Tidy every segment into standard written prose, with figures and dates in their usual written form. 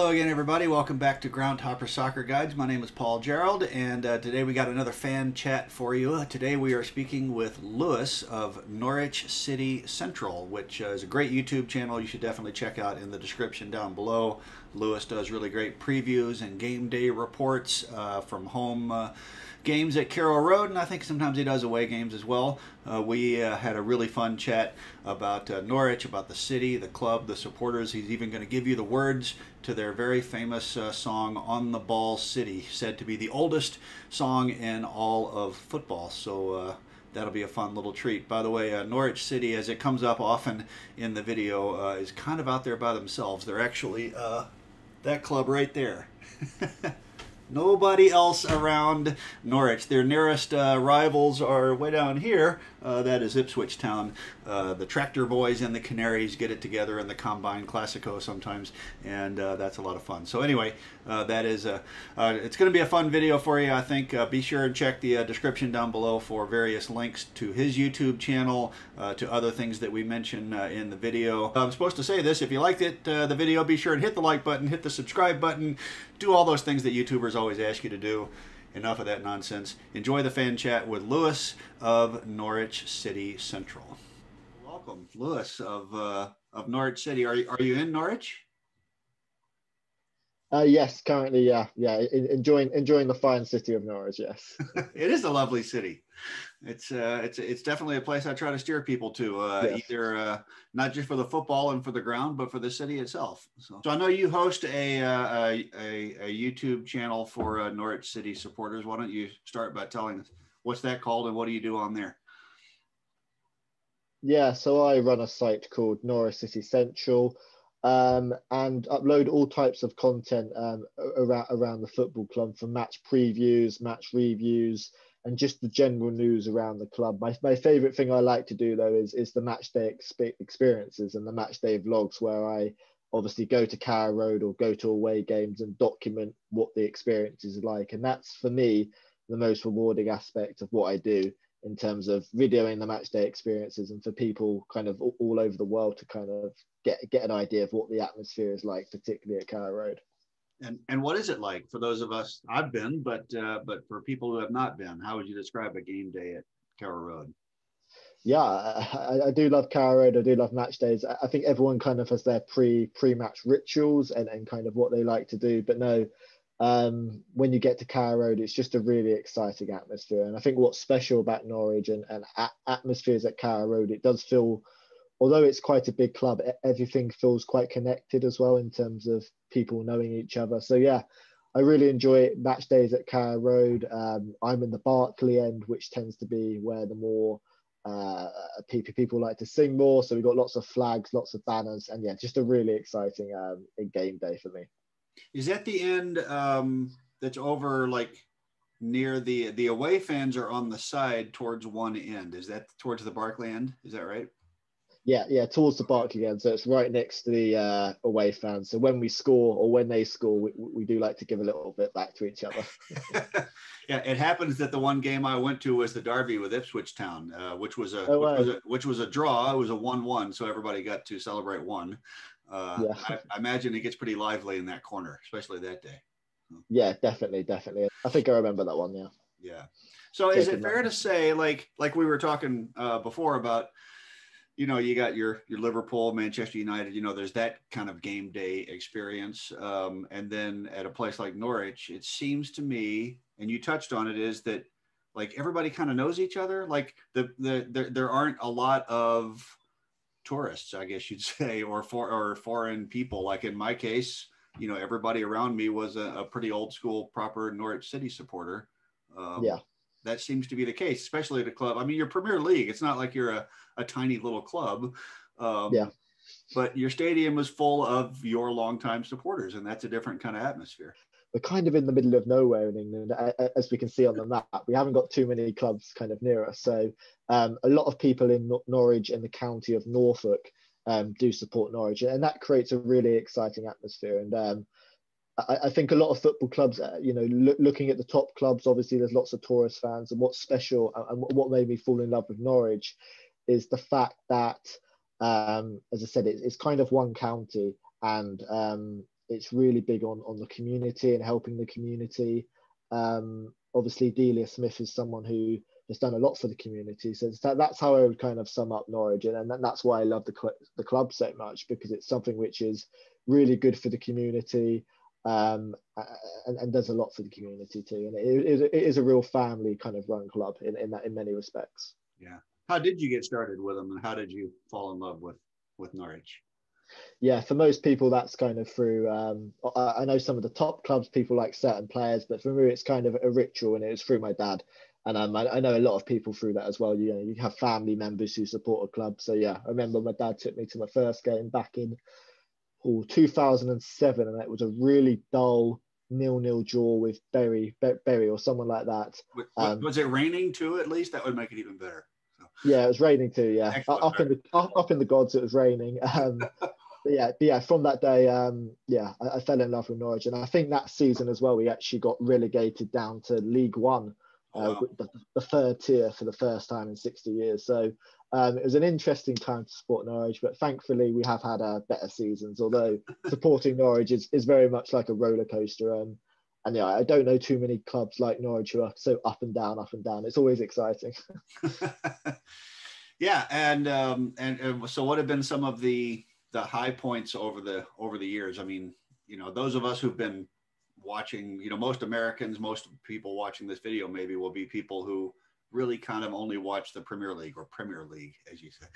Hello again, everybody. Welcome back to Groundhopper Soccer Guides. My name is Paul Gerald, and today we got another fan chat for you. Today we are speaking with Lewis of Norwich City Central, which is a great YouTube channel you should definitely check out in the description down below. Lewis does really great previews and game day reports from home games at Carrow Road, and I think sometimes he does away games as well. We had a really fun chat about Norwich, about the city, the club, the supporters. He's even going to give you the words to their very famous song, On the Ball City, said to be the oldest song in all of football. So that'll be a fun little treat. By the way, Norwich City, as it comes up often in the video, is kind of out there by themselves. They're actually that club right there. Nobody else around Norwich. Their nearest rivals are way down here. That is Ipswich Town. The Tractor Boys and the Canaries get it together in the Combine Classico sometimes, and that's a lot of fun. So anyway, that is it's going to be a fun video for you, I think. Be sure and check the description down below for various links to his YouTube channel, to other things that we mention in the video. I'm supposed to say this: if you liked it, the video, be sure and hit the like button, hit the subscribe button, do all those things that YouTubers always ask you to do. Enough of that nonsense. Enjoy the fan chat with Lewis of Norwich City Central. Welcome, Lewis of Norwich City. Are you in Norwich? Yes, currently, yeah, enjoying the fine city of Norwich. Yes, It is a lovely city. It's definitely a place I try to steer people to, yes. either not just for the football and for the ground, but for the city itself. So I know you host a YouTube channel for Norwich City supporters. Why don't you start by telling us what's that called and what do you do on there? Yeah, so I run a site called Norwich City Central, and upload all types of content around the football club, from match previews, match reviews, and just the general news around the club. My favorite thing I like to do, though, is the match day experiences and the match day vlogs, where I obviously go to Carrow Road or go to away games and document what the experience is like. And that's, for me, the most rewarding aspect of what I do, in terms of videoing the match day experiences, and for people kind of all over the world to kind of get an idea of what the atmosphere is like, particularly at Carrow Road. And what is it like for those of us? I've been, but for people who have not been, how would you describe a game day at Carrow Road? Yeah, I do love Carrow Road. I do love match days. I think everyone kind of has their pre-match rituals and kind of what they like to do. But no, when you get to Carrow Road, it's just a really exciting atmosphere. And I think what's special about Norwich and atmospheres at Carrow Road, it does feel, although it's quite a big club, everything feels quite connected as well, in terms of people knowing each other. So yeah, I really enjoy match days at Carrow Road. I'm in the Barclay end, which tends to be where the more people like to sing more. So we've got lots of flags, lots of banners, and yeah, just a really exciting game day for me. Is that the end that's over, like near the away fans are on the side towards one end? Is that towards the Barclay end? Is that right? Yeah, towards the Barclay end. So it's right next to the away fans. So when we score, or when they score, we do like to give a little bit back to each other. Yeah, it happens that the one game I went to was the derby with Ipswich Town, which was Oh, wow. which was a draw. It was a 1-1, so everybody got to celebrate one. Yeah, I imagine it gets pretty lively in that corner, especially that day. yeah, definitely. I think I remember that one. Yeah. Yeah. So Yeah, is good it fair man. to say, like we were talking before about, you got your Liverpool, Manchester United, there's that kind of game day experience. And then at a place like Norwich, it seems to me, and you touched on it, is that like everybody kind of knows each other. Like there aren't a lot of tourists, I guess you'd say, or foreign people. Like in my case, everybody around me was a pretty old school, proper Norwich City supporter. Yeah. That seems to be the case, especially at a club. I mean, your Premier League, it's not like you're a tiny little club, Yeah. but your stadium is full of your longtime supporters, and that's a different kind of atmosphere. We're kind of in the middle of nowhere in England, as we can see on the map. We haven't got too many clubs kind of near us. So a lot of people in Norwich and the county of Norfolk do support Norwich, and that creates a really exciting atmosphere. And I think a lot of football clubs, looking at the top clubs, obviously there's lots of tourist fans. And what's special and what made me fall in love with Norwich is the fact that, as I said, it's kind of one county, and it's really big on the community and helping the community. Obviously, Delia Smith is someone who has done a lot for the community. So that's how I would kind of sum up Norwich, and that's why I love the club so much, because it's something which is really good for the community, and does a lot for the community too. And it is a real family kind of run club in many respects. Yeah. How did you get started with them, and how did you fall in love with Norwich? Yeah, for most people, that's kind of through. I know some of the top clubs, people like certain players, but for me, it's kind of a ritual, and it was through my dad. And I know a lot of people through that as well. You know, you have family members who support a club. So yeah, I remember my dad took me to my first game back in 2007, and it was a really dull 0-0 draw with Bury or someone like that. Was it raining too? At least that would make it even better. So. Yeah, it was raining too. Yeah, excellent. Up in the gods, it was raining. But yeah, from that day, I fell in love with Norwich, and I think that season as well, we actually got relegated down to League One, the third tier for the first time in 60 years. So it was an interesting time to support Norwich, but thankfully we have had better seasons. Although supporting Norwich is very much like a roller coaster, and yeah, I don't know too many clubs like Norwich who are so up and down, up and down. It's always exciting. Yeah, and so what have been some of the high points over the years? I mean, you know, those of us who've been watching, you know, most Americans, most people watching this video maybe will be people who really kind of only watch the Premier League, or Premier League, as you say.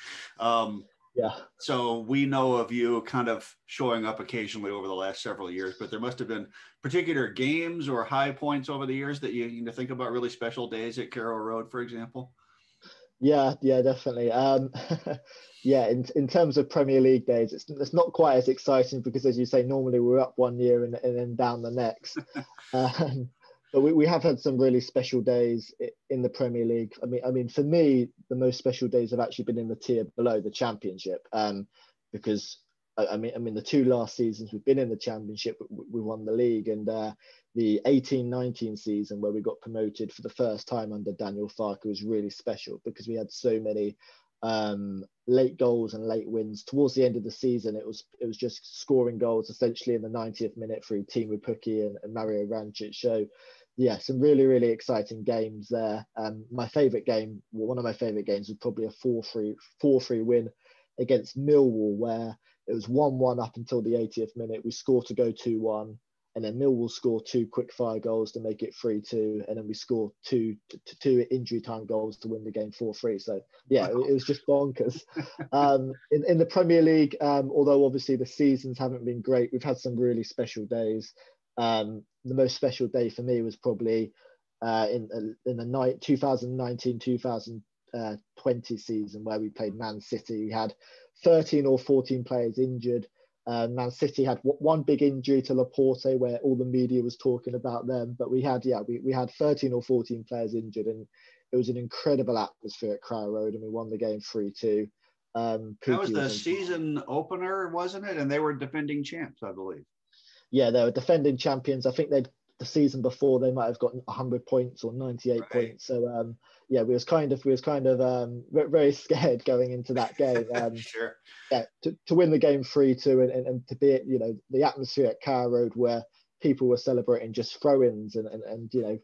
Yeah. So we know of you kind of showing up occasionally over the last several years, but there must have been particular games or high points over the years that you know, think about, really special days at Carrow Road, for example. Yeah, definitely. Yeah, in terms of Premier League days, it's not quite as exciting because, as you say, normally we're up one year and then down the next. But we have had some really special days in the Premier League. I mean, for me, the most special days have actually been in the tier below the Championship, because I mean, the two last seasons we've been in the Championship, we won the league, and the 18-19 season where we got promoted for the first time under Daniel Farke was really special because we had so many late goals and late wins. Towards the end of the season, it was just scoring goals essentially in the 90th minute through Teemu Pukki and Mario Rancic. So yeah, some really, really exciting games there. My favourite game, one of my favourite games, was probably a 4-3 win against Millwall, where it was 1-1 up until the 80th minute. We scored to go 2-1, and then Millwall scored two quick-fire goals to make it 3-2, and then we scored two injury time goals to win the game 4-3. So yeah, it was just bonkers. In the Premier League, although obviously the seasons haven't been great, we've had some really special days. The most special day for me was probably in the night 2019-2020 season, where we played Man City. We had 13 or 14 players injured. Man City had one big injury to Laporte, where all the media was talking about them. But we had 13 or 14 players injured, and it was an incredible atmosphere at Carrow Road, and we won the game 3-2. That was the season opener, wasn't it? And they were defending champs, I believe. Yeah, they were defending champions. I think the season before they might have gotten 100 points or 98 points. So yeah, we was kind of very scared going into that game. Sure. Yeah, to win the game 3-2 and to be, you know, the atmosphere at Carrow Road where people were celebrating just throw-ins and you know,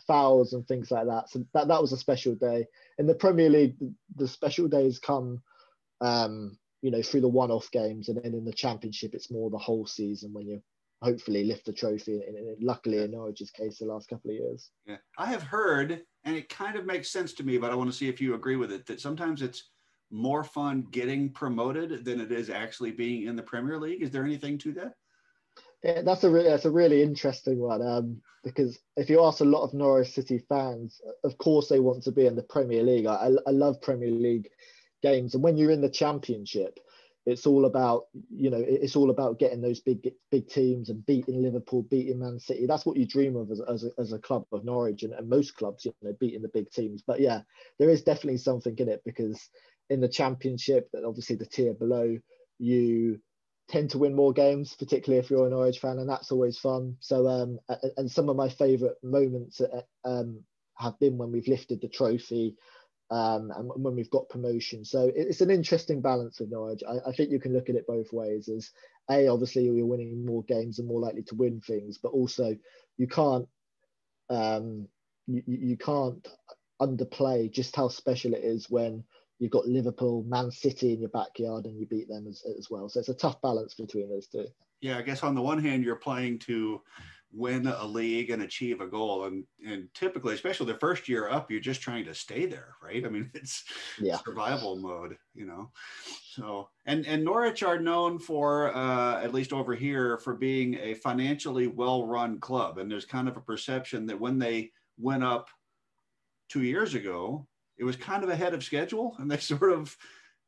fouls and things like that. So that was a special day. In the Premier League, the special days come you know, through the one-off games, and then in the Championship it's more the whole season when you hopefully lift the trophy, and luckily in Norwich's case the last couple of years. Yeah, I have heard, and it kind of makes sense to me, but I want to see if you agree with it, that sometimes it's more fun getting promoted than it is actually being in the Premier League. Is there anything to that? Yeah, that's a really interesting one, because if you ask a lot of Norwich City fans, of course they want to be in the Premier League. I love Premier League games, and when you're in the Championship, it's all about, you know, it's all about getting those big teams and beating Liverpool, beating Man City. That's what you dream of as a club of Norwich, and most clubs, you know, beating the big teams. But yeah, there is definitely something in it, because in the Championship, obviously the tier below, you tend to win more games, particularly if you're a Norwich fan, and that's always fun. So and some of my favourite moments have been when we've lifted the trophy and when we've got promotion. So it's an interesting balance with Norwich. I think you can look at it both ways. As obviously you're winning more games and more likely to win things, but also you can't you can't underplay just how special it is when you've got Liverpool, Man City in your backyard and you beat them as well. So it's a tough balance between those two. Yeah, I guess on the one hand, you're playing to win a league and achieve a goal. And typically, especially the first year up, you're just trying to stay there, right? I mean, it's survival mode, you know. So, and Norwich are known for, at least over here, for being a financially well-run club. And there's kind of a perception that when they went up 2 years ago, it was kind of ahead of schedule, and they sort of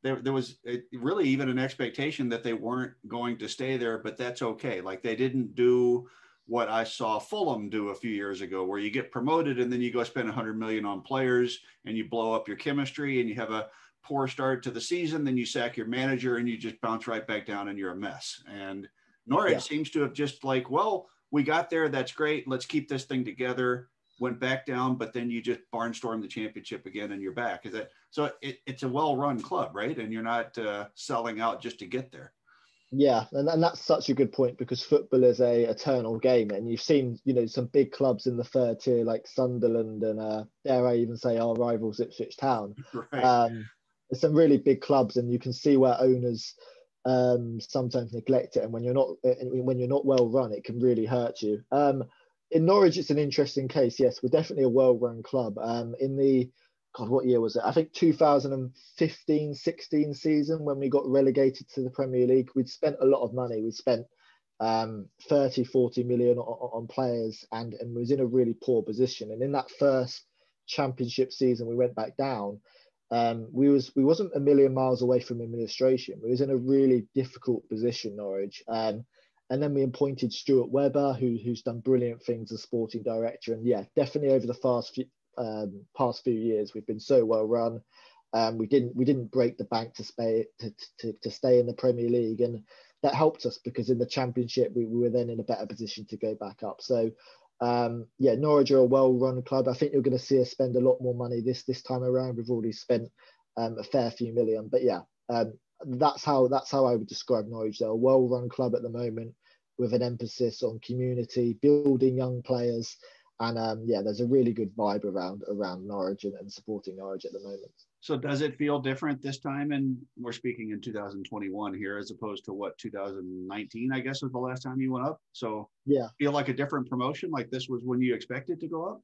there was really even an expectation that they weren't going to stay there, but that's okay. Like they didn't do what I saw Fulham do a few years ago, where you get promoted and then you go spend 100 million on players and you blow up your chemistry and you have a poor start to the season, then you sack your manager and you just bounce right back down and you're a mess. And Norwich seems to have just like, well, we got there, that's great, let's keep this thing together. Went back down, but then you just barnstorm the championship again and you're back. Is that so? It's a well-run club, right? And you're not selling out just to get there. Yeah, and that's such a good point, because football is a eternal game, and you've seen, you know, some big clubs in the third tier like Sunderland and dare I even say our rivals Ipswich Town. Right. There's some really big clubs, and you can see where owners sometimes neglect it, and when you're not well run, it can really hurt you. In Norwich, it's an interesting case. Yes, we're definitely a well-run club. In the, God, what year was it? I think 2015-16 season, when we got relegated to the Premier League, we'd spent a lot of money. We spent 30-40 million on players, and was in a really poor position. And in that first championship season, we went back down. We wasn't a million miles away from administration. We was in a really difficult position, Norwich. And then we appointed Stuart Webber, who's done brilliant things as sporting director. And yeah, definitely over the past few years, we've been so well run. We didn't break the bank to stay in the Premier League, and that helped us because in the Championship we were then in a better position to go back up. So Norwich are a well-run club. I think you're going to see us spend a lot more money this time around. We've already spent a fair few million, but that's how I would describe Norwich. They're a well-run club at the moment, with an emphasis on community, building young players, and there's a really good vibe around Norwich and supporting Norwich at the moment. So does it feel different this time? And we're speaking in 2021 here, as opposed to 2019, I guess, was the last time you went up. So feel like a different promotion, like this was when you expected to go up?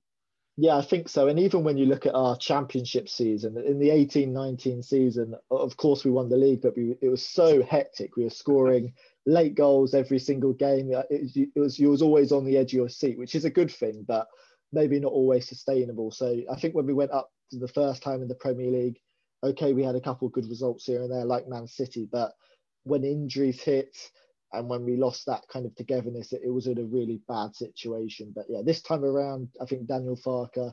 Yeah, I think so. And even when you look at our championship season, in the 18-19 season, of course we won the league, but it was so hectic. We were scoring late goals every single game. You was always on the edge of your seat, which is a good thing, but maybe not always sustainable. So I think when we went up to the first time in the Premier League, okay, we had a couple of good results here and there, like Man City, but when injuries hit and when we lost that kind of togetherness, it was in a really bad situation. But yeah, this time around, I think Daniel Farke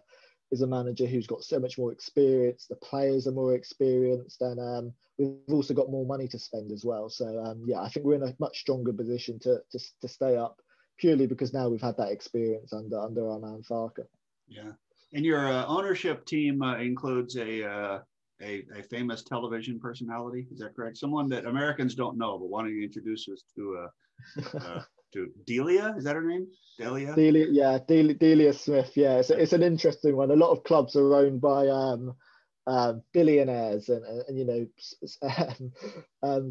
is a manager who's got so much more experience. The players are more experienced, and we've also got more money to spend as well. So I think we're in a much stronger position to stay up, purely because now we've had that experience under our man Farke. Yeah, and your ownership team includes a famous television personality. Is that correct? Someone that Americans don't know, but why don't you introduce us to Delia? Is that her name? Delia? Delia Smith. Yeah, it's an interesting one. A lot of clubs are owned by billionaires and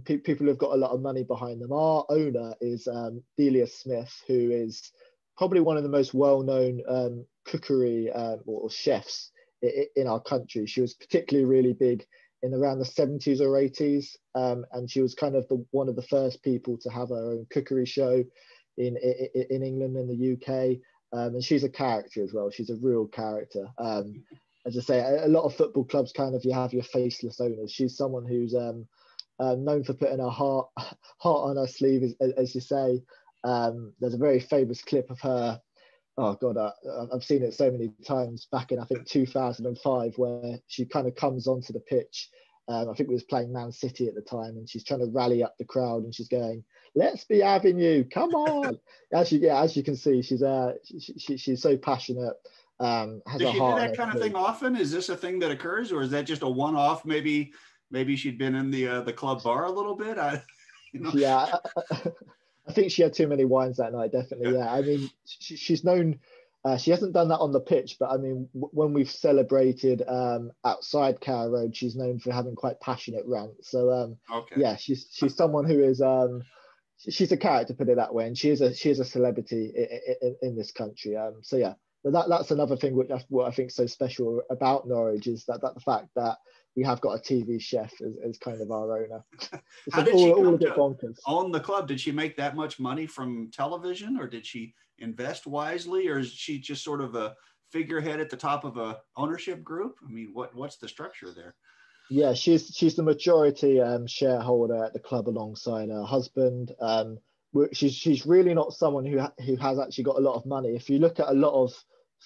people who've got a lot of money behind them. Our owner is Delia Smith, who is probably one of the most well-known cookery or chefs in our country. She was particularly really big in around the 70s or 80s, and she was kind of one of the first people to have her own cookery show in England and the UK, and she's a character as well. She's a real character. As I say, a lot of football clubs kind of, you have your faceless owners. She's someone who's known for putting her heart on her sleeve, as you say. There's a very famous clip of her. Oh God, I've seen it so many times back in, I think, 2005, where she kind of comes onto the pitch. I think we was playing Man City at the time, and she's trying to rally up the crowd, and she's going, "Let's be having you, come on!" As you can see, she's so passionate. has Does her she do heart on that her kind of thing sleeve. often? Is this a thing that occurs, or is that just a one-off? Maybe she'd been in the club bar a little bit. You know. Yeah, I think she had too many wines that night. Definitely, Yeah. yeah. I mean, she's known. She hasn't done that on the pitch, but I mean, when we've celebrated outside Carrow Road, she's known for having quite passionate rants. So Okay. yeah, she's someone who is she's a character, put it that way, and she is a celebrity in this country. So yeah, but that's another thing what I think is so special about Norwich is that the fact that we have got a TV chef as kind of our owner. It's How did she all a come bit to bonkers. own the club? Did she make that much money from television, or did she invest wisely, or is she just sort of a figurehead at the top of a ownership group? I mean, what's the structure there? Yeah, she's the majority shareholder at the club alongside her husband. She's really not someone who has actually got a lot of money. If you look at a lot of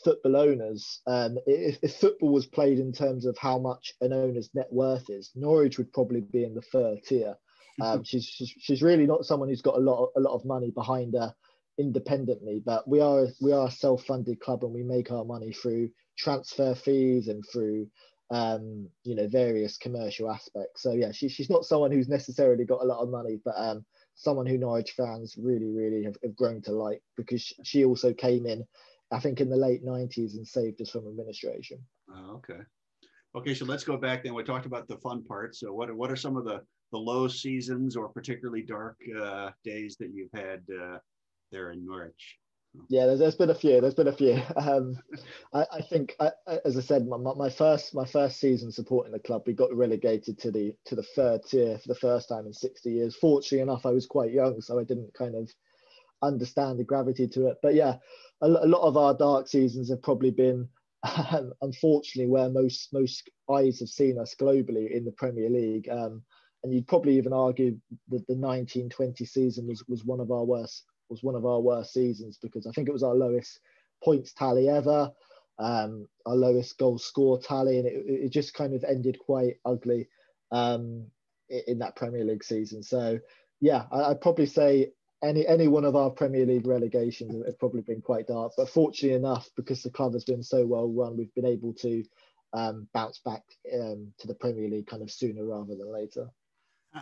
football owners, if football was played in terms of how much an owner's net worth is, Norwich would probably be in the third tier. She's really not someone who's got a lot of money behind her independently. But we are a self-funded club, and we make our money through transfer fees and through various commercial aspects. So yeah, she's not someone who's necessarily got a lot of money, but someone who Norwich fans really have grown to like, because she also came in, I think, in the late 90s and saved us from administration. Oh, okay. Okay, so let's go back then. We talked about the fun part. So what are some of the low seasons or particularly dark days that you've had there in Norwich? Yeah, there's been a few. There's been a few. I think, as I said, my first season supporting the club, we got relegated to the third tier for the first time in 60 years. Fortunately enough, I was quite young, so I didn't kind of understand the gravity to it. But yeah, a lot of our dark seasons have probably been, unfortunately, where most eyes have seen us globally in the Premier League. And you'd probably even argue that the 1920 season was one of our worst seasons, because I think it was our lowest points tally ever, our lowest goal score tally, and it just kind of ended quite ugly in that Premier League season. So yeah, I'd probably say any one of our Premier League relegations have probably been quite dark. But fortunately enough, because the club has been so well run, we've been able to bounce back to the Premier League kind of sooner rather than later.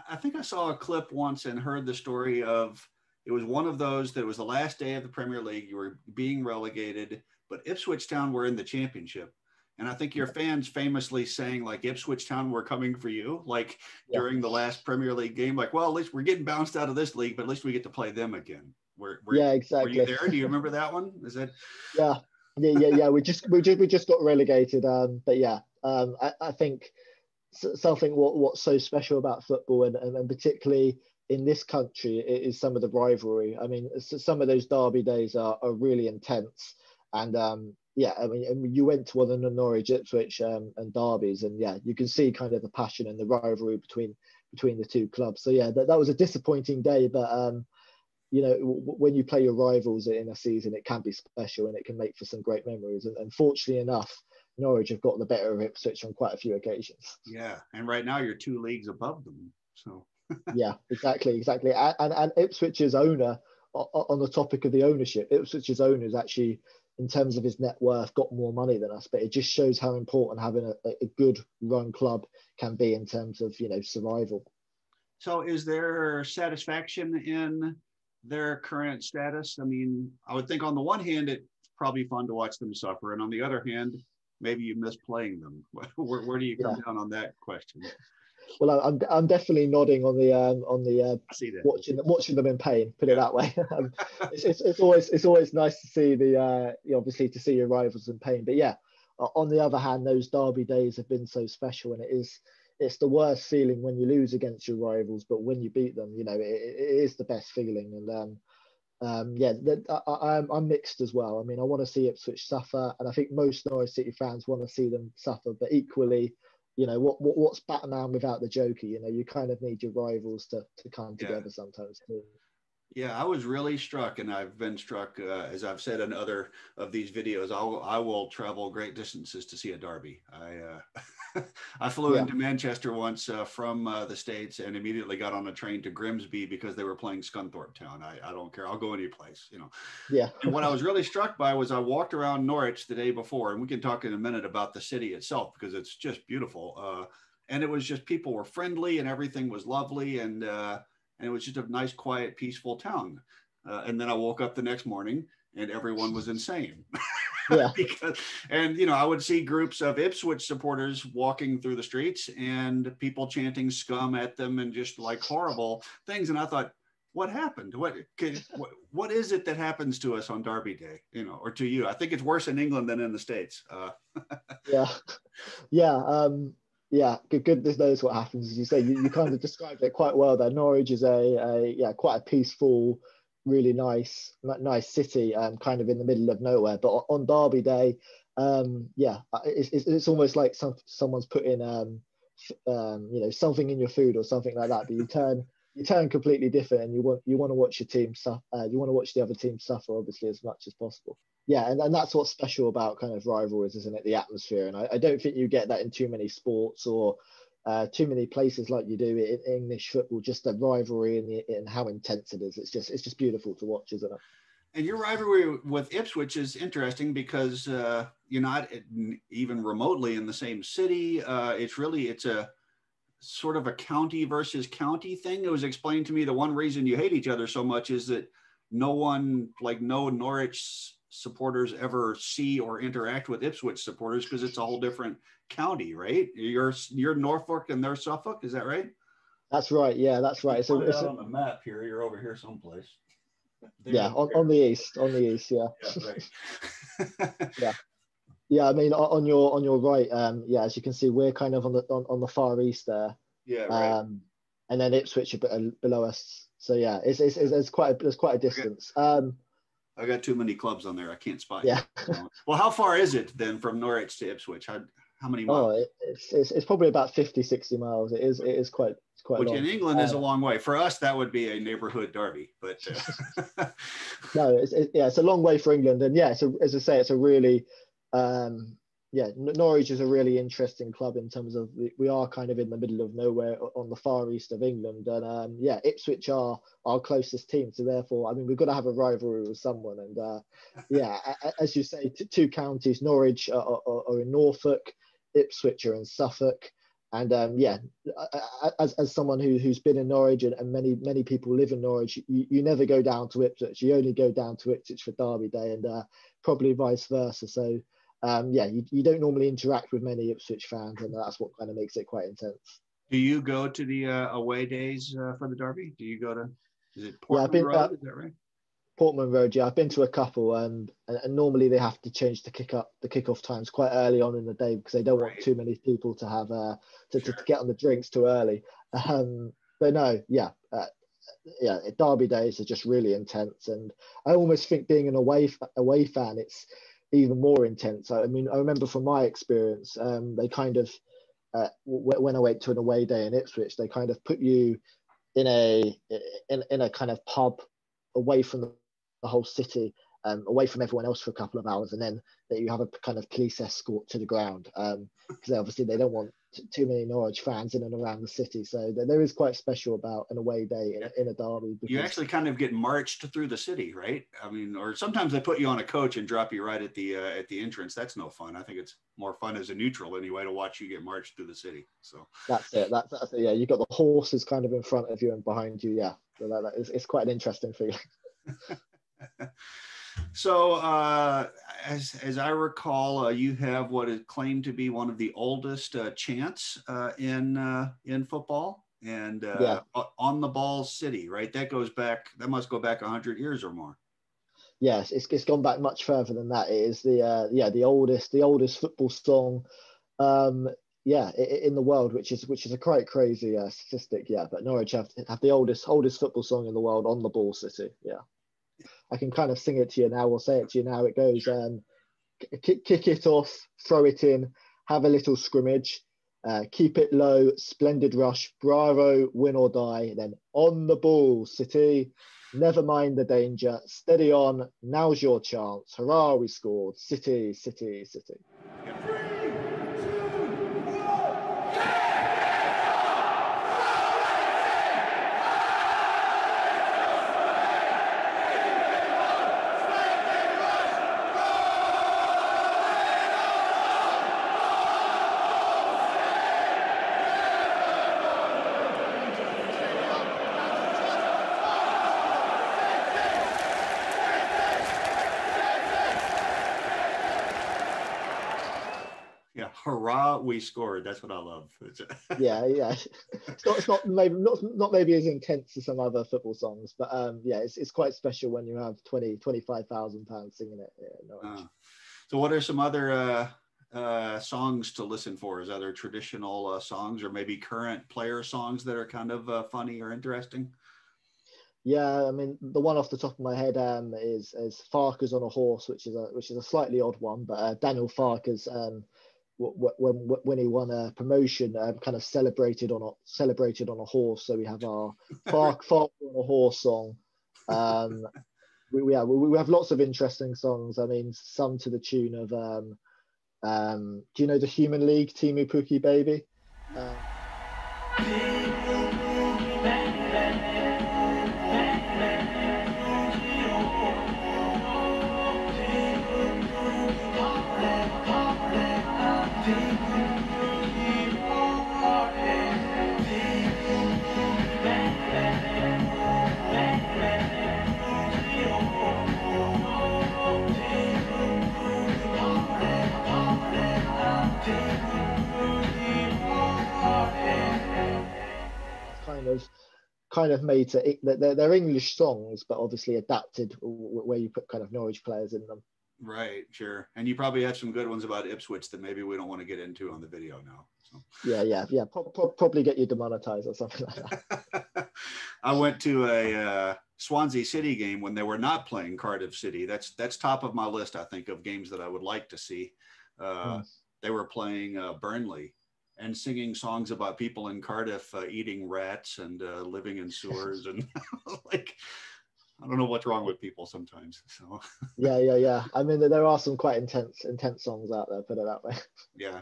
I think I saw a clip once and heard the story of, it was one of those that was the last day of the Premier League. You were being relegated, but Ipswich Town were in the championship. And I think your fans famously saying, like, Ipswich Town, we're coming for you, like Yeah, during the last Premier League game, like, well, at least we're getting bounced out of this league, but at least we get to play them again. yeah, Were you exactly. there? Do you remember that one? Is that? Yeah, yeah. We just got relegated. But yeah, I think something what's so special about football, and particularly in this country, is some of the rivalry. I mean, some of those derby days are really intense. And yeah, I mean, you went to one of the Norwich, Ipswich and derbies, and yeah, you can see kind of the passion and the rivalry between the two clubs. So yeah, that was a disappointing day, but when you play your rivals in a season, it can be special and it can make for some great memories. And fortunately enough, Norwich have got the better of Ipswich on quite a few occasions. Yeah. And right now you're two leagues above them. So. Yeah, exactly. And Ipswich's owner, on the topic of the ownership, Ipswich's owner is actually, in terms of his net worth, got more money than us. But it just shows how important having a good run club can be in terms of survival. So is there satisfaction in their current status? I mean, I would think on the one hand, it's probably fun to watch them suffer. And on the other hand, maybe you miss playing them. Where do you come Yeah. down on that question? Well, I'm definitely nodding on the I see that. watching them in pain. Put it Yeah. that way. It's always nice to see obviously to see your rivals in pain. But yeah, on the other hand, those derby days have been so special, and it's the worst feeling when you lose against your rivals, but when you beat them, it is the best feeling. And yeah, I'm mixed as well. I mean, I want to see Ipswich suffer, and I think most Norwich City fans want to see them suffer. But equally, what's Batman without the Joker? You kind of need your rivals to come Yeah. together sometimes too. Yeah, I was really struck, and I've been struck, as I've said in other of these videos. I will travel great distances to see a derby. I flew Yeah, into Manchester once from the States and immediately got on a train to Grimsby because they were playing Scunthorpe Town. I don't care. I'll go any place, you know. yeah, And what I was really struck by was I walked around Norwich the day before, and we can talk in a minute about the city itself because it's just beautiful. And it was just people were friendly and everything was lovely, and it was just a nice, quiet, peaceful town. And then I woke up the next morning and everyone was insane. yeah. Because, and you know, I would see groups of Ipswich supporters walking through the streets and people chanting scum at them and just like horrible things. And I thought, what happened? What is it that happens to us on Derby Day, you know, or to you? I think it's worse in England than in the States. Yeah, yeah, yeah. Goodness knows what happens, as you say. You kind of described it quite well there. Norwich is yeah, quite a peaceful, really nice city, kind of in the middle of nowhere. But on Derby Day, yeah, it's almost like someone's putting something in your food or something like that. But you turn completely different, and you want to watch your team suffer. You want to watch the other team suffer, obviously, as much as possible. Yeah, and that's what's special about kind of rivalries, isn't it? The atmosphere, and I don't think you get that in too many sports or too many places like you do in English football. Just the rivalry and how intense it is. It's just beautiful to watch, isn't it? And your rivalry with Ipswich is interesting because you're not even remotely in the same city. It's a sort of a county versus county thing. It was explained to me the one reason you hate each other so much is that no Norwich supporters ever see or interact with Ipswich supporters because it's a whole different county, right? You're Norfolk and they're Suffolk, is that right? That's right. Yeah, that's right. So Put it out on the map here. You're over here someplace. yeah, on the east. Yeah, Yeah, right. yeah. Yeah, I mean, on your right, yeah, as you can see, we're kind of on the far east there, Yeah, right. and then Ipswich a bit below us. So yeah, it's quite a distance. I got too many clubs on there. I can't spot you. Yeah. Well, how far is it then from Norwich to Ipswich? How many miles? Oh, it's probably about 50, 60 miles. It's quite Which in long. England is a long way. For us, that would be a neighborhood derby. But No, yeah, it's a long way for England, and yeah, so as I say, it's a really, um, yeah, Norwich is a really interesting club in terms of we are kind of in the middle of nowhere on the far east of England, and yeah, Ipswich are our closest team, so therefore, I mean, we've got to have a rivalry with someone, and yeah, as you say, two counties, Norwich are in Norfolk, Ipswich are in Suffolk. And yeah, as someone who's been in Norwich and many people live in Norwich, you never go down to Ipswich. You only go down to Ipswich for Derby Day, and probably vice versa. So yeah, you don't normally interact with many Ipswich fans, and that's what kind of makes it quite intense. do you go to the away days for the derby? Do you go to? Is it Yeah, I've Portman been Road? Is that right? Portman Road. Yeah, I've been to a couple, and normally they have to change the kickoff times quite early on in the day because they don't want Right. too many people to have to Sure. get on the drinks too early. But no, yeah, yeah, Derby days are just really intense, and I almost think being an away fan, it's even more intense. I mean, I remember from my experience, they kind of when I went to an away day in Ipswich, they kind of put you in a kind of pub away from the whole city, away from everyone else for a couple of hours, and then that you have a kind of police escort to the ground because obviously they don't want too many Norwich fans in and around the city. So there is quite special about an away day in a derby You because actually kind of get marched through the city, right? I mean, or sometimes they put you on a coach and drop you right at the entrance. That's no fun. I think it's more fun as a neutral anyway to watch you get marched through the city. So that's it. That's it. Yeah, you got the horses kind of in front of you and behind you. Yeah, so it's quite an interesting feeling. So, as I recall, you have what is claimed to be one of the oldest chants in football, and Yeah. on the ball city, right? That must go back 100 years or more. Yes, it's gone back much further than that. It is the oldest football song, um, yeah, in the world, which is a quite crazy statistic. Yeah, but Norwich have the oldest football song in the world on the ball city. Yeah, I can kind of sing it to you now. Or say it to you now. It goes, kick it off, throw it in, have a little scrimmage, keep it low, splendid rush, bravo, win or die. Then on the ball, City. Never mind the danger. Steady on. Now's your chance. Hurrah, we scored. City, City, City. hurrah, we scored. That's what I love. Yeah. It's not maybe as intense as some other football songs, but yeah, it's quite special when you have 25,000 pounds singing it in Norwich. So what are some other songs to listen for? Is other traditional songs, or maybe current player songs that are kind of funny or interesting? Yeah, I mean the one off the top of my head is Farker's on a Horse, which is a slightly odd one, but Daniel Farker's when he won a promotion, kind of celebrated on a horse. So we have our Farker on a Horse song. We have lots of interesting songs. I mean, some to the tune of do you know the Human League, Timu Puki Baby? Kind of made to they're English songs, but obviously adapted where you put kind of Norwich players in them. Right, sure. And you probably have some good ones about Ipswich that maybe we don't want to get into on the video now. So. Yeah. Probably get you demonetized or something like that. I went to a Swansea City game when they were not playing Cardiff City. That's top of my list, I think, of games that I would like to see. They were playing Burnley and singing songs about people in Cardiff eating rats and living in sewers, and like, I don't know what's wrong with people sometimes. So yeah. I mean, there are some quite intense songs out there, put it that way. Yeah.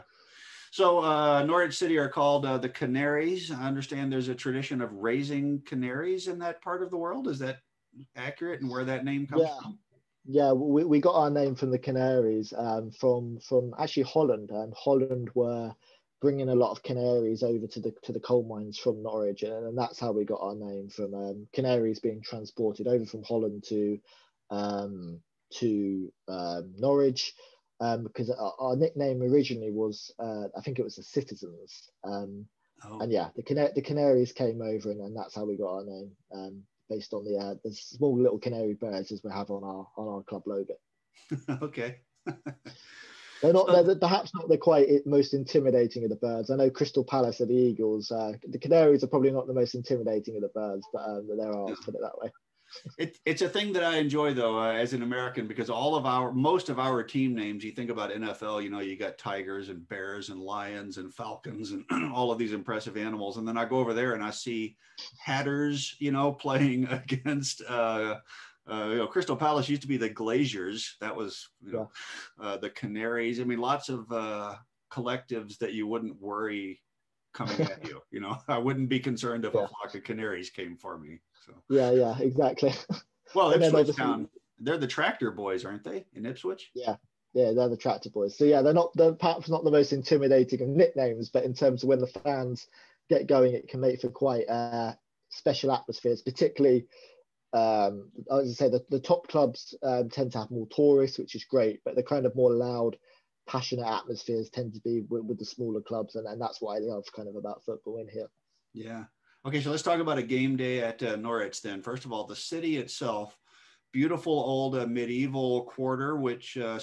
So Norwich City are called the Canaries. I understand there's a tradition of raising canaries in that part of the world. Is that accurate, and where that name comes from? Yeah, we got our name from the Canaries, from actually Holland. Holland were bringing a lot of canaries over to the coal mines from Norwich, and that's how we got our name, from canaries being transported over from Holland to Norwich, because our nickname originally was I think it was the Citizens, and yeah, the Canaries came over, and that's how we got our name, based on the small little canary birds as we have on our club logo. Okay. They're perhaps not the quite most intimidating of the birds. I know Crystal Palace are the Eagles. The Canaries are probably not the most intimidating of the birds, but there are, let's put it that way. It's a thing that I enjoy, though, as an American, because most of our team names, you think about NFL, you got tigers and bears and lions and falcons and all of these impressive animals. And then I go over there and I see hatters, playing against, Crystal Palace used to be the Glaziers. That was, the Canaries. I mean, lots of collectives that you wouldn't worry coming at you. I wouldn't be concerned if a flock of canaries came for me. So yeah, exactly. Well, Ipswich Town, they're the tractor boys, aren't they, in Ipswich? Yeah, they're the tractor boys. So yeah, they're perhaps not the most intimidating of nicknames, but in terms of when the fans get going, it can make for quite special atmospheres, particularly. As I say, the top clubs tend to have more tourists, which is great, but the kind of more loud, passionate atmospheres tend to be with the smaller clubs, and that's what I love kind of about football in here. Yeah. Okay, so let's talk about a game day at Norwich then. First of all, the city itself, beautiful old medieval quarter, which did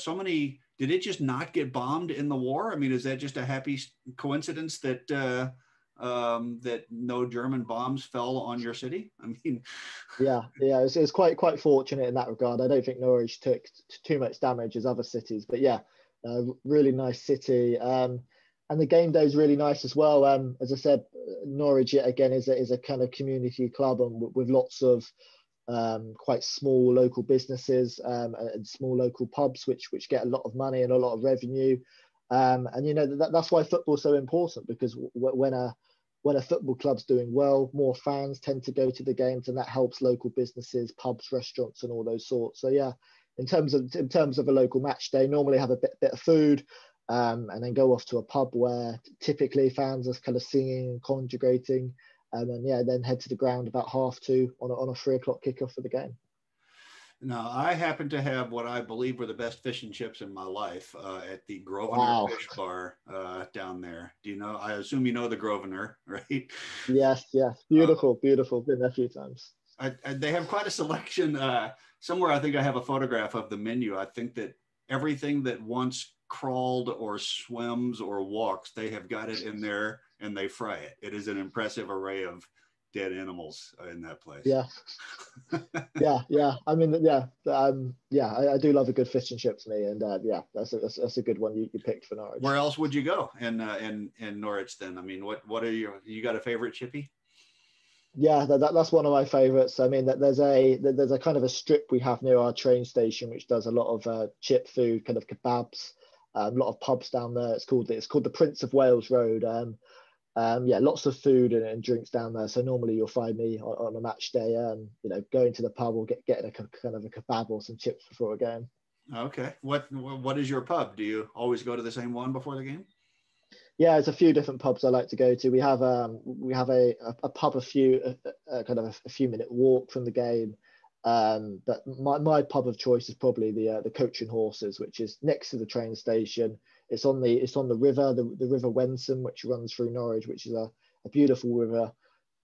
it just not get bombed in the war? I mean, is that just a happy coincidence that that no German bombs fell on your city? I mean, yeah, it's quite fortunate in that regard. I don't think Norwich took too much damage as other cities, but yeah, really nice city. And the game day is really nice as well. As I said, Norwich again is a kind of community club, and with lots of quite small local businesses and small local pubs, which get a lot of money and a lot of revenue. And that's why football's so important, because when a football club's doing well, more fans tend to go to the games, and that helps local businesses, pubs, restaurants, and all those sorts. So yeah, in terms of a local match day, normally have a bit of food. And then go off to a pub where typically fans are kind of singing and congregating, and then head to the ground about 2:30 on a 3:00 kickoff for the game. Now, I happen to have what I believe were the best fish and chips in my life at the Grosvenor Wow. Fish Bar down there. Do you know? I assume you know the Grosvenor, right? Yes, yes. Uh, Beautiful, beautiful. Been there a few times. they have quite a selection. Somewhere, I think I have a photograph of the menu. I think that everything that once crawled or swims or walks, they have got it in there and they fry it. It is an impressive array of dead animals in that place. Yeah, yeah, yeah. I mean, yeah, yeah. I do love a good fish and chips, me, and yeah, that's a good one you picked for Where Norwich. else would you go in Norwich then? I mean, what are you got a favorite chippy? Yeah, that's one of my favorites. I mean, that there's a kind of a strip we have near our train station which does a lot of chip food, kind of kebabs, a lot of pubs down there. It's called the Prince of Wales Road. Yeah, lots of food and drinks down there. So normally you'll find me on a match day, going to the pub or getting kind of a kebab or some chips before a game. Okay. What is your pub? Do you always go to the same one before the game? Yeah, there's a few different pubs I like to go to. We have a pub kind of a few minute walk from the game. But my pub of choice is probably the Coach and Horses, which is next to the train station. It's on the river, the River Wensum, which runs through Norwich, which is a beautiful river.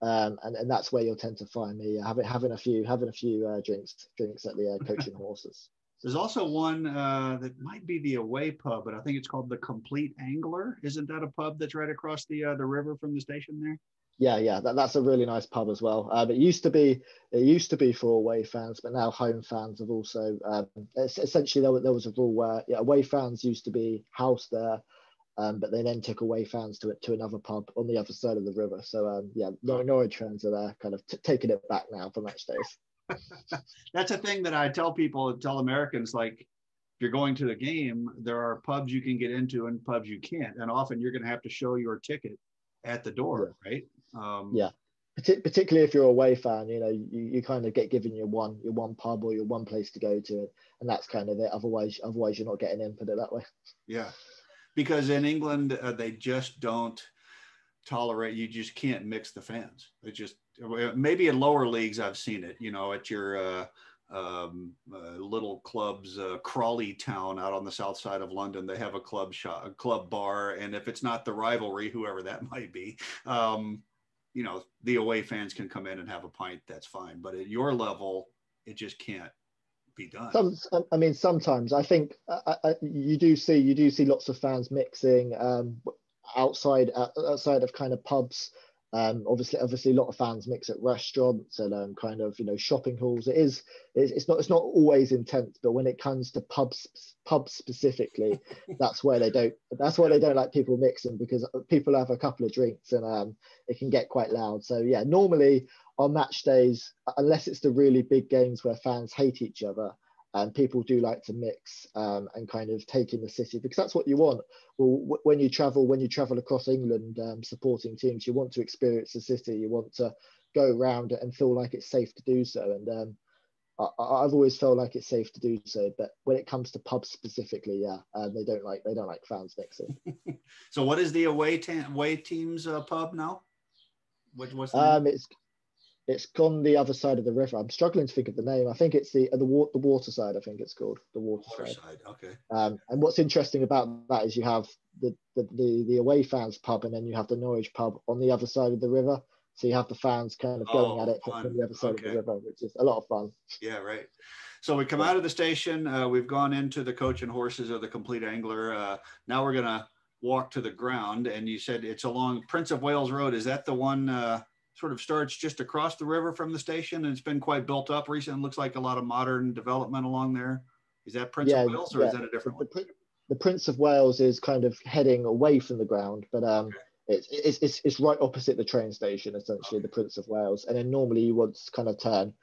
And that's where you'll tend to find me having a few drinks at the Coach and Horses. There's also one that might be the away pub, but I think it's called the Complete Angler. Isn't that a pub that's right across the river from the station there? Yeah, yeah, that's a really nice pub as well. It used to be for away fans, but now home fans have also. Essentially, there was a rule where, yeah, away fans used to be housed there, but they then took away fans to another pub on the other side of the river. So yeah, Oh. Norwich fans are there, kind of taking it back now for match days. That's a thing that I tell people, tell Americans, like if you're going to the game, there are pubs you can get into and pubs you can't, and often you're going to have to show your ticket at the door, Yeah, right? Um, yeah. Particularly if you're a away fan, you kind of get given your one pub or your one place to go to, and that's kind of it. Otherwise you're not getting in. Put it that way. yeah, because in England they just don't tolerate. You just can't mix the fans. It just maybe in lower leagues I've seen it. At your little clubs, Crawley Town out on the south side of London, they have a a club bar, and if it's not the rivalry, whoever that might be, the away fans can come in and have a pint. That's fine, but at your level, it just can't be done. I mean, sometimes I think you do see lots of fans mixing outside of kind of pubs. Obviously, a lot of fans mix at restaurants and kind of shopping halls. It's not always intense, but when it comes to pubs specifically, that's why they don't like people mixing, because people have a couple of drinks and it can get quite loud. So yeah, normally on match days, unless it's the really big games where fans hate each other, and people do like to mix and kind of take in the city, because that's what you want. Well, when you travel across England, supporting teams, you want to experience the city. You want to go around it and feel like it's safe to do so. And I've always felt like it's safe to do so. But when it comes to pubs specifically, yeah, they don't like fans mixing. So, what is the away team's pub now? What's the name? It's gone the other side of the river. I'm struggling to think of the name. I think it's the water side. I think it's called the water side. Waterside. Okay. And what's interesting about that is you have the away fans pub, and then you have the Norwich pub on the other side of the river. So you have the fans kind of going at Oh, it from fun. the other side of the Okay. river, which is a lot of fun. Yeah, right. So we come Yeah. out of the station. We've gone into the Coach and Horses or the Complete Angler. Now we're gonna walk to the ground, and you said it's along Prince of Wales Road. Is that the one? Sort of starts just across the river from the station, and it's been quite built up recently. Looks like a lot of modern development along there. Is that Prince of Yeah, Wales, or is yeah. that a The, different one? the, Prin- the Prince of Wales is kind of heading away from the ground, but it's right opposite the train station, essentially, Okay. the Prince of Wales. And then normally you want to kind of turn,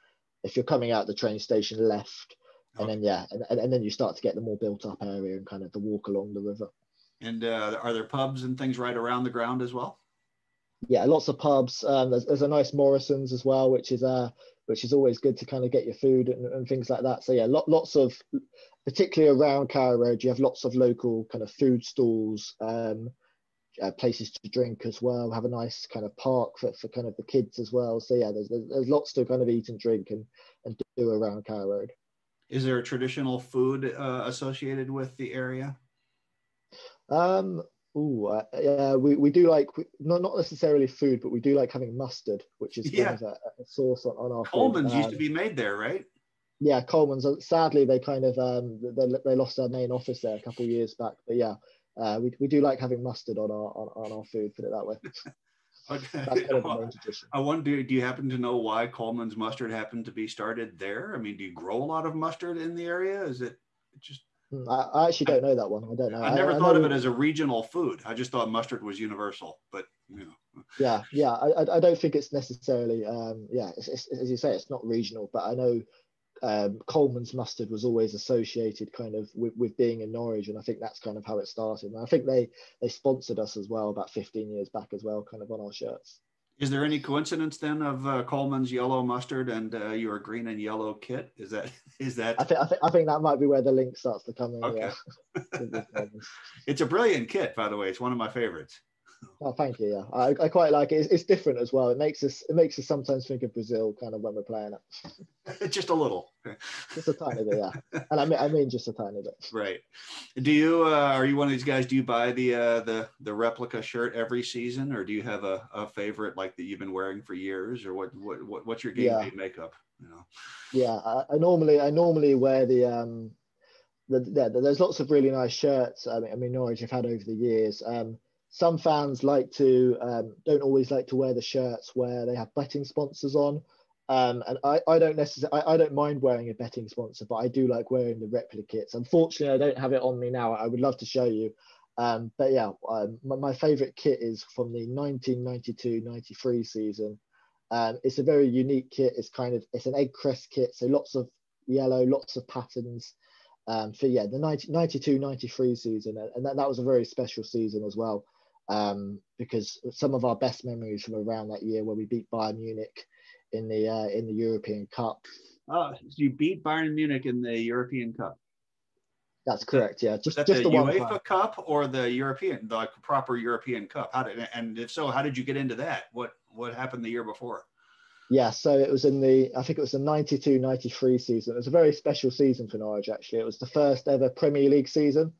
if you're coming out the train station, left, and Okay. then yeah, and then you start to get the more built up area and kind of the walk along the river. And are there pubs and things right around the ground as well? Yeah, lots of pubs. There's a nice Morrison's as well, which is always good to kind of get your food and things like that. So yeah, lots of, particularly around Carrow Road, you have lots of local kind of food stalls, places to drink as well. Have a nice kind of park for kind of the kids as well. So yeah, there's lots to kind of eat and drink and do around Carrow Road. Is there a traditional food associated with the area? Um, yeah, we do like not necessarily food, but we do like having mustard, which is kind Yeah, of a sauce on our food. Coleman's used to be made there, right? Yeah, Coleman's. Sadly, they kind of they lost their main office there a couple of years back. But yeah, we do like having mustard on our food. Put it that way. That's Okay. kind of the main tradition. I wonder, do you happen to know why Coleman's mustard happened to be started there? I mean, do you grow a lot of mustard in the area? Is it just, I actually I, don't know that one. I don't know. I never I thought of it know. as a regional food. I just thought mustard was universal, but Yeah. I don't think it's necessarily. Yeah, as you say, it's not regional, but I know Coleman's mustard was always associated kind of with being in Norwich, and I think that's kind of how it started. And I think they sponsored us as well about 15 years back as well, kind of on our shirts. is there any coincidence then of Coleman's yellow mustard and your green and yellow kit? Is I that think I think that might be where the link starts to come in. Yeah, okay? with Coleman's. It's a brilliant kit, by the way. It's one of my favorites. Oh, thank you. Yeah, I quite like it. It's different as well. It makes us sometimes think of Brazil, kind of when we're playing it. Just a little. Just a tiny bit, yeah. And I mean just a tiny bit. Right. Do you are you one of these guys? Do you buy the replica shirt every season, or do you have a favorite like that you've been wearing for years, or what's your game Yeah, day makeup? You know. yeah. I normally wear there's lots of really nice shirts. I mean, Norwich have had over the years. Some fans don't always like to wear the shirts where they have betting sponsors on. And I don't necessarily, I don't mind wearing a betting sponsor, but I do like wearing the replica kits. Unfortunately, I don't have it on me now. I would love to show you. But yeah, my favorite kit is from the 1992-93 season. It's a very unique kit. It's an egg crest kit, so lots of yellow, lots of patterns. For yeah, the 92-93 season, and that was a very special season as well, because some of our best memories from around that year where we beat Bayern Munich in the European Cup. So you beat Bayern Munich in the European Cup. That's correct. Yeah, Was that just the the one time. UEFA Cup or the European, the proper European Cup? And if so, how did you get into that? What happened the year before? Yeah, so it was I think it was the 92-93 season. It was a very special season for Norwich, actually. It was the first ever Premier League season.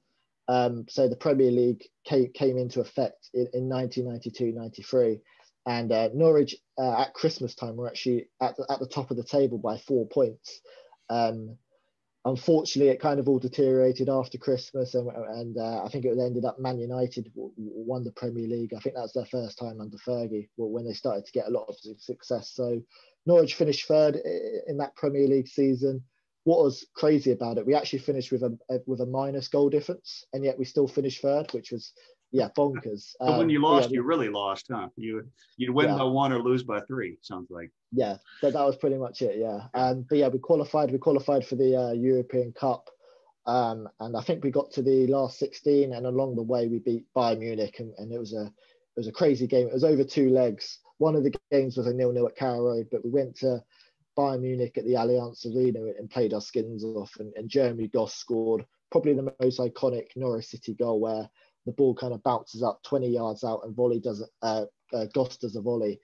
So the Premier League came into effect in 1992-93. And Norwich at Christmas time were actually at the top of the table by 4 points. Um, Unfortunately, it kind of all deteriorated after Christmas, and I think it ended up Man United won the Premier League. I think that was their first time under Fergie, when they started to get a lot of success. So Norwich finished third in that Premier League season. What was crazy about it, we actually finished with a minus goal difference, and yet we still finished third, which was bonkers. So when you Yeah, lost, you really lost, huh? You'd win yeah, by one or lose by three. Sounds like. yeah, that was pretty much it. Yeah, Yeah. but yeah, we qualified for the European Cup, and I think we got to the last 16, and along the way we beat Bayern Munich, and it was a crazy game. It was over two legs. One of the games was a 0-0 at Carrow Road, but we went to Bayern Munich at the Allianz Arena and played our skins off, and Jeremy Goss scored probably the most iconic Norwich City goal, where the ball kind of bounces up 20 yards out and Goss does a volley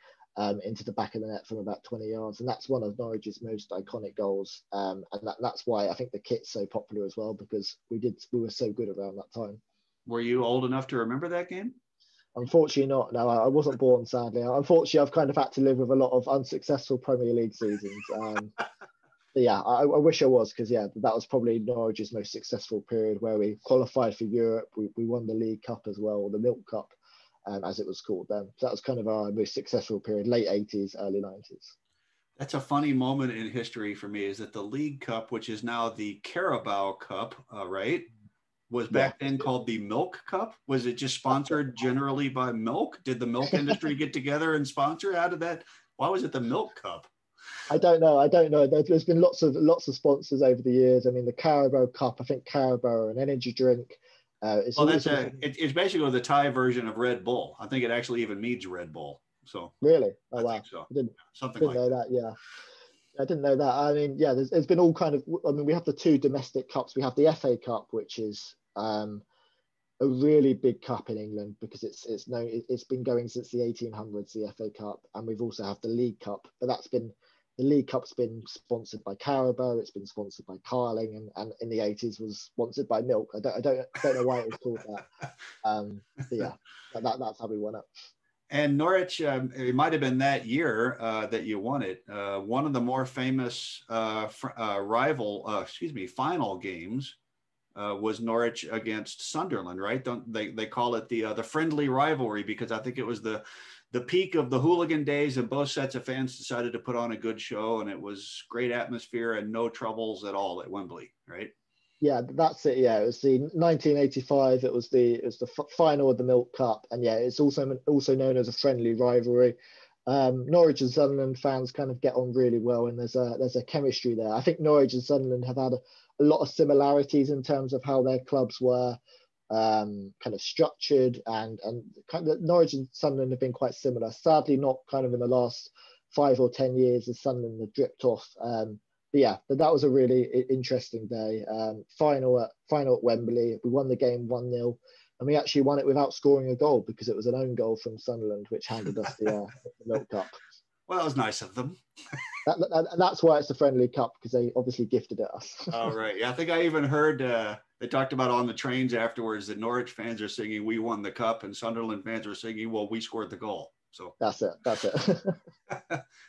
into the back of the net from about 20 yards. And that's one of Norwich's most iconic goals. And that's why I think the kit's so popular as well, because we were so good around that time. Were you old enough to remember that game? Unfortunately not. No, I wasn't born, sadly. Unfortunately, I've kind of had to live with a lot of unsuccessful Premier League seasons. But yeah, I wish I was, because yeah, that was probably Norwich's most successful period, where we qualified for Europe. We won the League Cup as well, or the Milk Cup, as it was called then. So that was kind of our most successful period, late 80s, early 90s. That's a funny moment in history for me. Is that the League Cup, which is now the Carabao Cup, right? Was Yeah, back then called the Milk Cup? Was it just sponsored generally by milk? Did the milk industry get together and sponsor? How did that? Why was it the Milk Cup? I don't know. I don't know. There's been lots of sponsors over the years. I mean, the Carabao Cup. I think Carabao are an energy drink. It's Well, always also it's basically the Thai version of Red Bull. I think it actually even means Red Bull. So really. Oh I think wow, so. I didn't Something didn't like know that. that. Yeah, I didn't know that. I mean, yeah, there's been all kind of. I mean, we have the two domestic cups. We have the FA Cup, which is a really big cup in England, because it's been going since the 1800s, the FA Cup, and we've also have the League Cup, but that's been the League Cup's been sponsored by Carabao, it's been sponsored by Carling, and in the 80s was sponsored by Milk. I don't know why it was called that. But yeah, that's how we won it. And Norwich, it might have been that year that you won it. One of the more famous final games was Norwich against Sunderland, right? Don't they call it the friendly rivalry, because I think it was the peak of the hooligan days, and both sets of fans decided to put on a good show, and it was great atmosphere and no troubles at all at Wembley, right? Yeah, that's it. Yeah, it was the 1985. It was the final of the Milk Cup, and yeah, it's also known as a friendly rivalry. Norwich and Sunderland fans kind of get on really well, and there's a chemistry there. I think Norwich and Sunderland have had a lot of similarities in terms of how their clubs were kind of structured, and kind of Norwich and Sunderland have been quite similar. Sadly, not kind of in the last 5 or 10 years as Sunderland have dripped off. But that was a really interesting day. Final at Wembley. We won the game 1-0, and we actually won it without scoring a goal because it was an own goal from Sunderland, which handed us the Milk Cup. Well, that was nice of them. That's why it's a friendly cup, because they obviously gifted it us. Oh, right. Yeah, I think I even heard they talked about on the trains afterwards that Norwich fans are singing "We won the cup," and Sunderland fans are singing, "Well, we scored the goal." So that's it.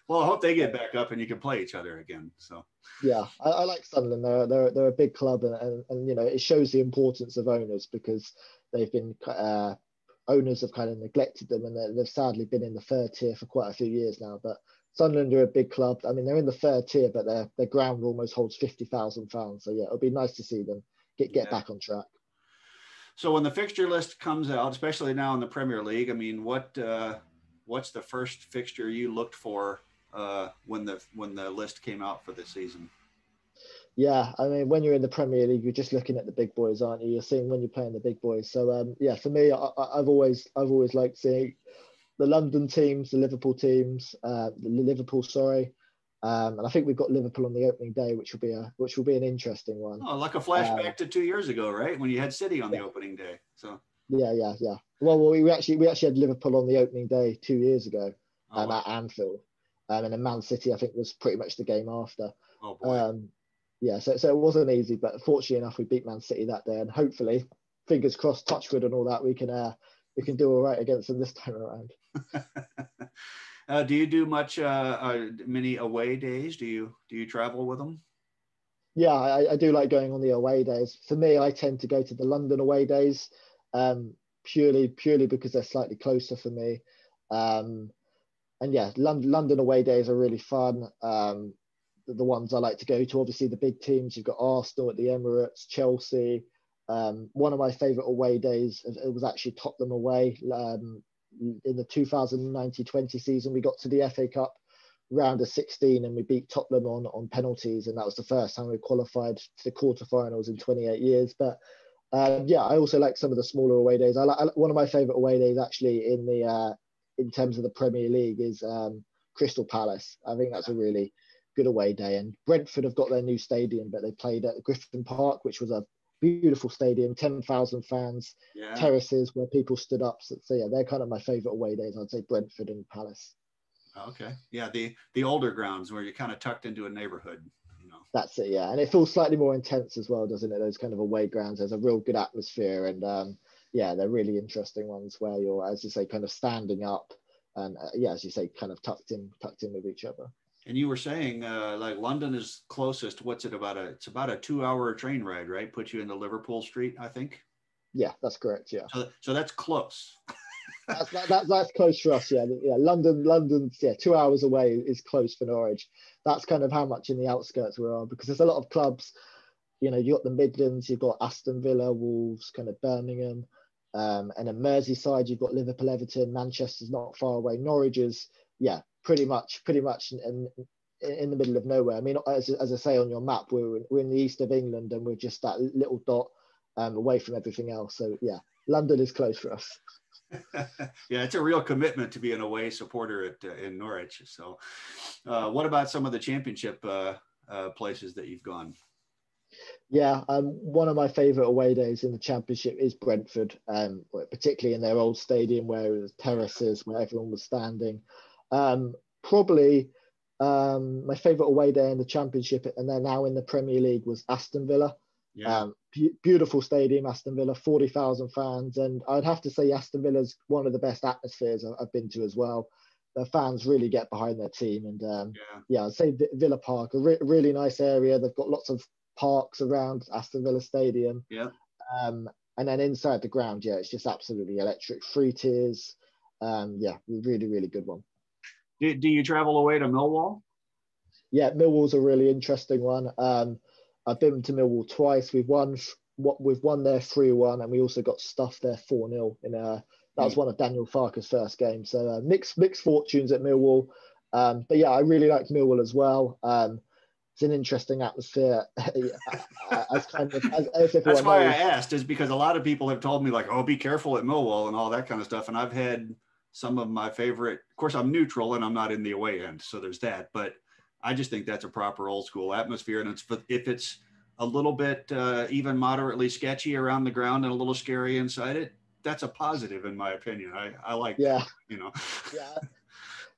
Well, I hope they get back up and you can play each other again. So yeah, I like Sunderland. They're a big club, and you know, it shows the importance of owners, because they've been owners have kind of neglected them, and they've sadly been in the third tier for quite a few years now. But Sunderland are a big club. I mean, they're in the third tier, but their ground almost holds 50,000 fans. So yeah, it'll be nice to see them get back on track. So when the fixture list comes out, especially now in the Premier League, I mean, what's the first fixture you looked for when the list came out for this season? Yeah, I mean, when you're in the Premier League, you're just looking at the big boys, aren't you? You're seeing when you're playing the big boys. So yeah, for me, I've always liked seeing the London teams, the Liverpool teams, and I think we've got Liverpool on the opening day, which will be an interesting one. Oh, like a flashback to 2 years ago, right? When you had City on the opening day. So yeah. Well, we actually had Liverpool on the opening day 2 years ago at Anfield, and then Man City, I think, was pretty much the game after. Oh boy. Yeah, so it wasn't easy, but fortunately enough, we beat Man City that day, and hopefully, fingers crossed, touchwood and all that, we can do all right against them this time around. Do you do much many away days? Do you travel with them? Yeah, I do like going on the away days. For me, I tend to go to the London away days, purely because they're slightly closer for me. And yeah, London away days are really fun. The ones I like to go to, obviously the big teams. You've got Arsenal at the Emirates, Chelsea. One of my favourite away days, it was actually Tottenham away. In the 2019-20 season, we got to the FA Cup round of 16 and we beat Tottenham on penalties, and that was the first time we qualified to the quarterfinals in 28 years. But yeah, I also like some of the smaller away days. One of my favourite away days actually in terms of the Premier League is Crystal Palace. I think that's a really good away day. And Brentford have got their new stadium, but they played at Griffin Park, which was a beautiful stadium, 10,000 fans, terraces where people stood up. So yeah, they're kind of my favourite away days. I'd say Brentford and Palace. Okay, yeah, the older grounds where you're kind of tucked into a neighbourhood. That's it, yeah, and it feels slightly more intense as well, doesn't it? Those kind of away grounds, there's a real good atmosphere, and yeah, they're really interesting ones where you're, as you say, kind of standing up, and yeah, as you say, kind of tucked in with each other. And you were saying like London is closest. What's it about? It's about a 2-hour train ride, right? Put you into Liverpool Street, I think. Yeah, that's correct. Yeah. So that's close. that's close for us. Yeah. London's 2 hours away is close for Norwich. That's kind of how much in the outskirts we are, because there's a lot of clubs. You know, you've got the Midlands, you've got Aston Villa, Wolves, kind of Birmingham, and then Merseyside, you've got Liverpool, Everton, Manchester's not far away. Norwich is, yeah, pretty much in the middle of nowhere. I mean, as I say on your map, we're in the east of England, and we're just that little dot away from everything else. So yeah, London is close for us. Yeah, it's a real commitment to be an away supporter in Norwich. So what about some of the championship places that you've gone? Yeah, one of my favourite away days in the Championship is Brentford, particularly in their old stadium where it was terraces, where everyone was standing. Probably my favourite away day in the Championship, and they're now in the Premier League, was Aston Villa. Yeah. Beautiful stadium, Aston Villa, 40,000 fans, and I'd have to say Aston Villa's one of the best atmospheres I've been to as well. The fans really get behind their team, and I'd say Villa Park, a really nice area. They've got lots of parks around Aston Villa Stadium. Yeah. And then inside the ground, it's just absolutely electric. Free tiers, really, really good one. Do you travel away to Millwall? Yeah, Millwall's a really interesting one. I've been to Millwall twice. We've won there 3-1, and we also got stuffed there 4-0 in that was one of Daniel Farke's first games. So mixed fortunes at Millwall. But yeah, I really liked Millwall as well. It's an interesting atmosphere. That's why I asked, is because a lot of people have told me like, oh, be careful at Millwall and all that kind of stuff. And I've had some of my favorite, of course, I'm neutral and I'm not in the away end, so there's that. But I just think that's a proper old school atmosphere. And if it's a little bit even moderately sketchy around the ground and a little scary inside it, that's a positive in my opinion. I like that, you know.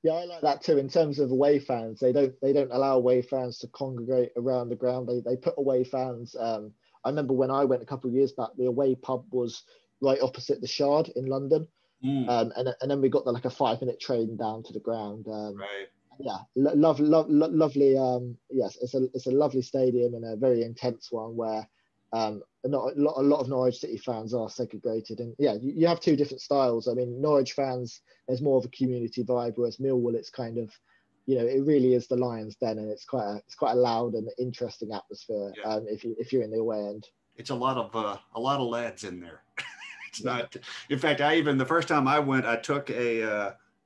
Yeah, I like that too. In terms of away fans, they don't allow away fans to congregate around the ground. They put away fans. I remember when I went a couple of years back, the away pub was right opposite the Shard in London, and then we got like a 5-minute train down to the ground. Right. Yeah, lovely. Yes, it's a lovely stadium and a very intense one where a lot of Norwich City fans are segregated, and you have two different styles. I mean, Norwich fans, there's more of a community vibe, whereas Millwall, it's kind of, it really is the Lions' Den, and it's quite a loud and interesting atmosphere. Yeah. If you're in the away end, it's a lot of lads in there. It's not. In fact, the first time I went,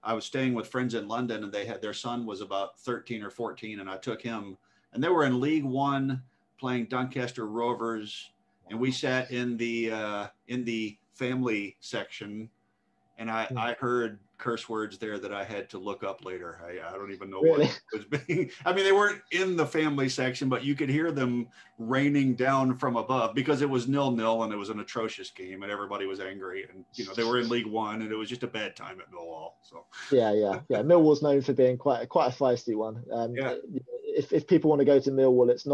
I was staying with friends in London, and their son was about 13 or 14, and I took him, and they were in League One playing Doncaster Rovers, and we sat in the family section, and I heard curse words there that I had to look up later. I don't even know what was being. I mean, they weren't in the family section, but you could hear them raining down from above because it was 0-0 and it was an atrocious game and everybody was angry, and they were in League One and it was just a bad time at Millwall. So yeah. Millwall's known for being quite a feisty one. If people want to go to Millwall, it's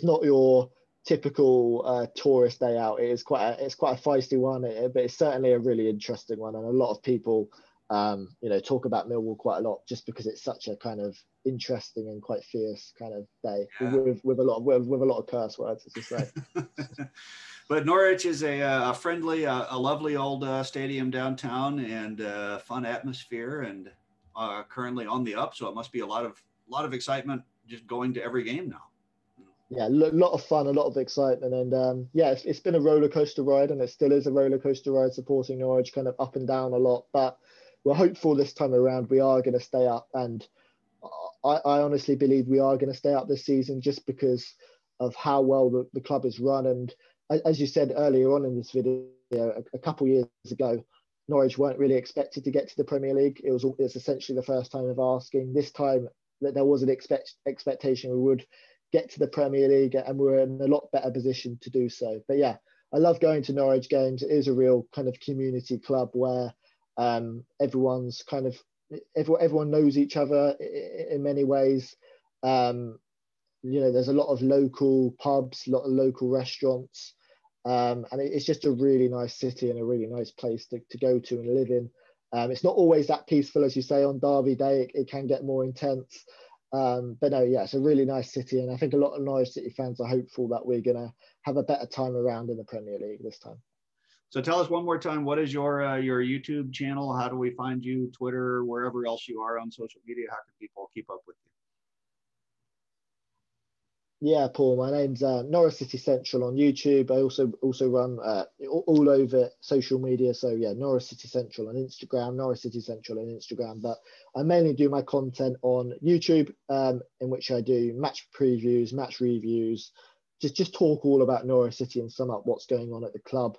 not your typical tourist day out. It's quite a feisty one, but it's certainly a really interesting one, and a lot of people talk about Millwall quite a lot just because it's such a kind of interesting and quite fierce kind of day with a lot of curse words, as you say. But Norwich is a friendly, a lovely old stadium downtown, and fun atmosphere, and currently on the up, so it must be a lot of excitement just going to every game now. Yeah, a lot of fun, a lot of excitement, and it's been a roller coaster ride, and it still is a roller coaster ride supporting Norwich, kind of up and down a lot. But we're hopeful this time around we are going to stay up, and I honestly believe we are going to stay up this season just because of how well the club is run. And as you said earlier on in this video, a couple of years ago, Norwich weren't really expected to get to the Premier League. It's essentially the first time of asking. This time that there was an expectation we would get to the Premier League, and we're in a lot better position to do so. But yeah, I love going to Norwich games. It is a real kind of community club where everyone's kind of everyone knows each other in many ways. There's a lot of local pubs, a lot of local restaurants, and it's just a really nice city and a really nice place to go to and live in. It's not always that peaceful, as you say, on Derby Day. It can get more intense. But no, it's a really nice city, and I think a lot of Norwich City fans are hopeful that we're going to have a better time around in the Premier League this time. So tell us one more time, what is your YouTube channel? How do we find you? Twitter, wherever else you are on social media? How can people keep up with you? Yeah, Paul, my name's Norwich City Central on YouTube. I also run all over social media. So yeah, Norwich City Central on Instagram, Norwich City Central on Instagram. But I mainly do my content on YouTube, in which I do match previews, match reviews, just talk all about Norwich City and sum up what's going on at the club.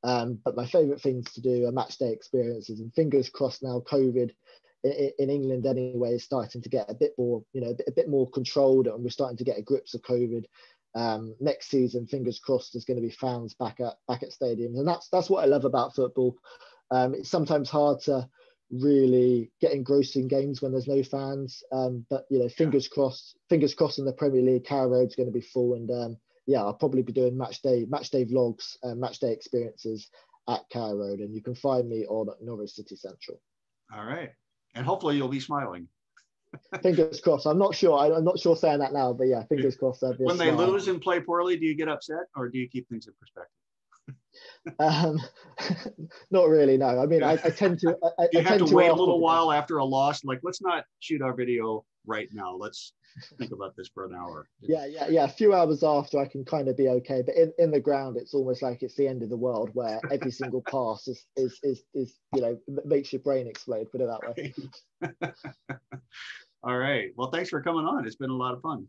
But my favourite things to do are match day experiences, and fingers crossed now COVID in England anyway is starting to get a bit more, a bit more controlled, and we're starting to get a grips of COVID. Next season, fingers crossed, there's going to be fans back at stadiums, and that's what I love about football. It's sometimes hard to really get engrossed in games when there's no fans. But fingers crossed in the Premier League, Carrow Road's going to be full, and I'll probably be doing match day vlogs, match day experiences at Carrow Road, and you can find me on Norwich City Central. All right, and hopefully you'll be smiling. Fingers crossed. I'm not sure saying that now, but yeah, fingers crossed. When they lose and play poorly, do you get upset, or do you keep things in perspective? Not really, no. I mean, I tend to. You have to wait a little while after a loss. Like, let's not shoot our video right now. Let's think about this for an hour. Yeah. A few hours after, I can kind of be okay. But in the ground, it's almost like it's the end of the world, where every single pass is makes your brain explode. Put it that way. All right. Well, thanks for coming on. It's been a lot of fun.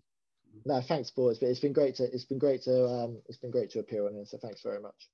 No, thanks, boys. But it's been great to appear on here. So thanks very much.